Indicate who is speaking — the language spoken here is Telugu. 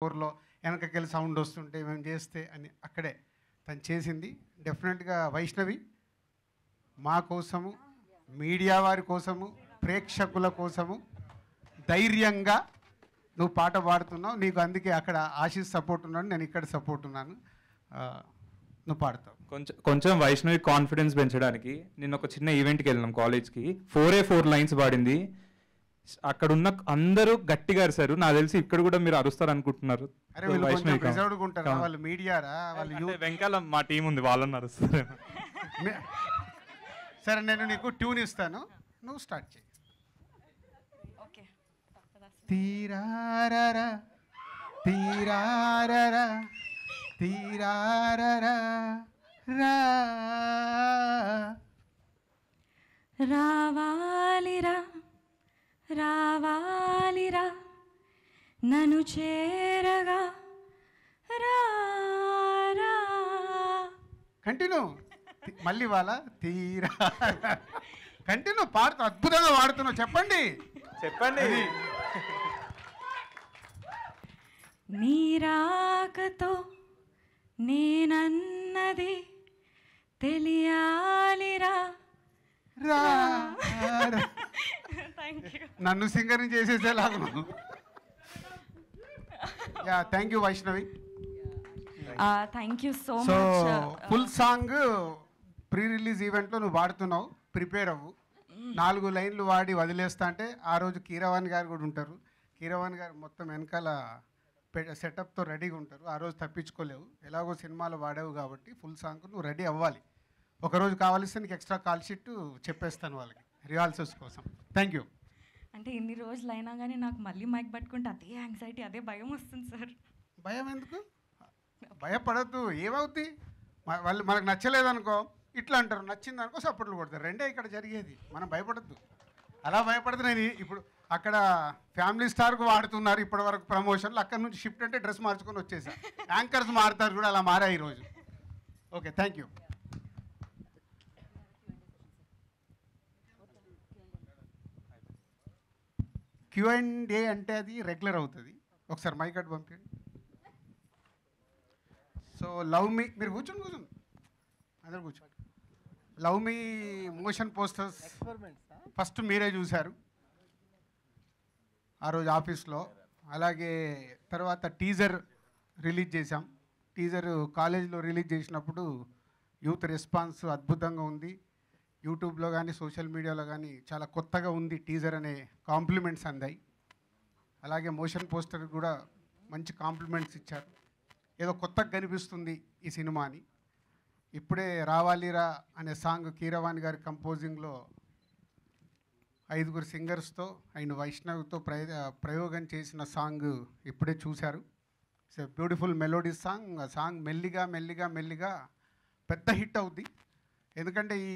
Speaker 1: ఊర్లో వెనకకెళ్ళి సౌండ్ వస్తుంటే మేము చేస్తే అని అక్కడే తను చేసింది. డెఫినెట్గా వైష్ణవి మా కోసము, మీడియా వారి కోసము, ప్రేక్షకుల కోసము ధైర్యంగా నువ్వు పాట పాడుతున్నావు. నీకు అందుకే అక్కడ ఆశీస్ సపోర్ట్ ఉన్నాడు, నేను ఇక్కడ సపోర్ట్ ఉన్నాను. నువ్వు పాడతావు.
Speaker 2: కొంచెం వైష్ణవి కాన్ఫిడెన్స్ పెంచడానికి నిన్న ఒక చిన్న ఈవెంట్కి వెళ్ళినాం కాలేజ్కి. 4 లైన్స్ పాడింది. అక్కడున్న అందరూ గట్టిగా అరిశారు. నాకు తెలిసి ఇక్కడ కూడా మీరు అరుస్తారు అనుకుంటున్నారు.
Speaker 1: వాళ్ళు మీడియారా, వాళ్ళు
Speaker 2: వెంకాల మా టీం ఉంది, వాళ్ళని అరుస్తారు.
Speaker 1: సరే నేను నీకు ట్యూన్ ఇస్తాను, నువ్వు స్టార్ట్ చేయి. తీరారరా తీరారరా తీరారరా
Speaker 3: రావాలిరా రావాలిరా నన్ను చేరగా రా.
Speaker 1: కంటిన్యూ మళ్ళీ వాళ్ళ తీరా కంటిన్యూ పాడుతూ అద్భుతంగా వాడుతున్నావు. చెప్పండి
Speaker 2: చెప్పండి.
Speaker 3: నీరాకతో నేనన్నది తెలియాలిరా.
Speaker 1: నన్ను సింగర్ని చేసేసేలాగా. Yeah, thank you Vaishnavi.
Speaker 3: Thank you so
Speaker 1: so
Speaker 3: much.
Speaker 1: Full song pre release ఈవెంట్లో నువ్వు పాడుతున్నావు, ప్రిపేర్ అవ్వు. 4 లైన్లు వాడి వదిలేస్తా అంటే ఆ రోజు కీరవాణి గారు కూడా ఉంటారు. కీరవాణి గారు మొత్తం వెనకాల సెటప్తో రెడీగా ఉంటారు. ఆ రోజు తప్పించుకోలేవు, ఎలాగో సినిమాలో వాడావు కాబట్టి ఫుల్ సాంగ్ నువ్వు రెడీ అవ్వాలి. ఒకరోజు కావాల్సి నీకు ఎక్స్ట్రా కాల్ షీట్ చెప్పేస్తాను వాళ్ళకి రిహార్సల్స్ కోసం. Thank you.
Speaker 3: అంటే ఇన్ని రోజులు అయినా కానీ నాకు మళ్ళీ మైక్ పట్టుకుంటే అదే యాంగ్జైటీ, అదే భయం వస్తుంది సార్.
Speaker 1: భయం ఎందుకు? భయపడద్దు. ఏమవుద్ది? వాళ్ళు మనకు నచ్చలేదనుకో ఇట్లా అంటారు, నచ్చింది అనుకో సపోర్ట్లు కొడతారు. రెండే ఇక్కడ జరిగేది. మనం భయపడద్దు. అలా భయపడదు. నేను ఇప్పుడు అక్కడ ఫ్యామిలీ స్టార్కు వాడుతున్నారు ఇప్పటి వరకు ప్రమోషన్లు, అక్కడ నుంచి షిఫ్ట్ అంటే డ్రెస్ మార్చుకొని వచ్చేసా. యాంకర్స్ మారుతారు కూడా, అలా మారా ఈరోజు. Okay, thank you. Q&A అంటే అది రెగ్యులర్ అవుతుంది. ఒకసారి మైక్ అటు పంపించండి. సో లవ్ మీ, మీరు కూర్చోండి అందరు కూర్చోండి. లవ్ మీ మోషన్ పోస్టర్స్ ఫస్ట్ మీరే చూశారు ఆ రోజు ఆఫీస్లో. అలాగే తర్వాత టీజర్ రిలీజ్ చేశాం. టీజర్ కాలేజీలో రిలీజ్ చేసినప్పుడు యూత్ రెస్పాన్స్ అద్భుతంగా ఉంది. యూట్యూబ్లో కానీ సోషల్ మీడియాలో కానీ చాలా కొత్తగా ఉంది టీజర్ అనే కాంప్లిమెంట్స్ అందాయి. అలాగే మోషన్ పోస్టర్ కూడా మంచి కాంప్లిమెంట్స్ ఇచ్చారు. ఏదో కొత్తగా కనిపిస్తుంది ఈ సినిమా అని. ఇప్పుడే రావాలిరా అనే సాంగ్ కీరవాణి గారి కంపోజింగ్లో 5 సింగర్స్తో అండ్ వైష్ణవ్తో ప్రయోగం చేసిన సాంగ్ ఇప్పుడే చూశారు. It's a beautiful melody song. ఆ సాంగ్ మెల్లిగా మెల్లిగా మెల్లిగా పెద్ద హిట్ అవుద్ది. ఎందుకంటే ఈ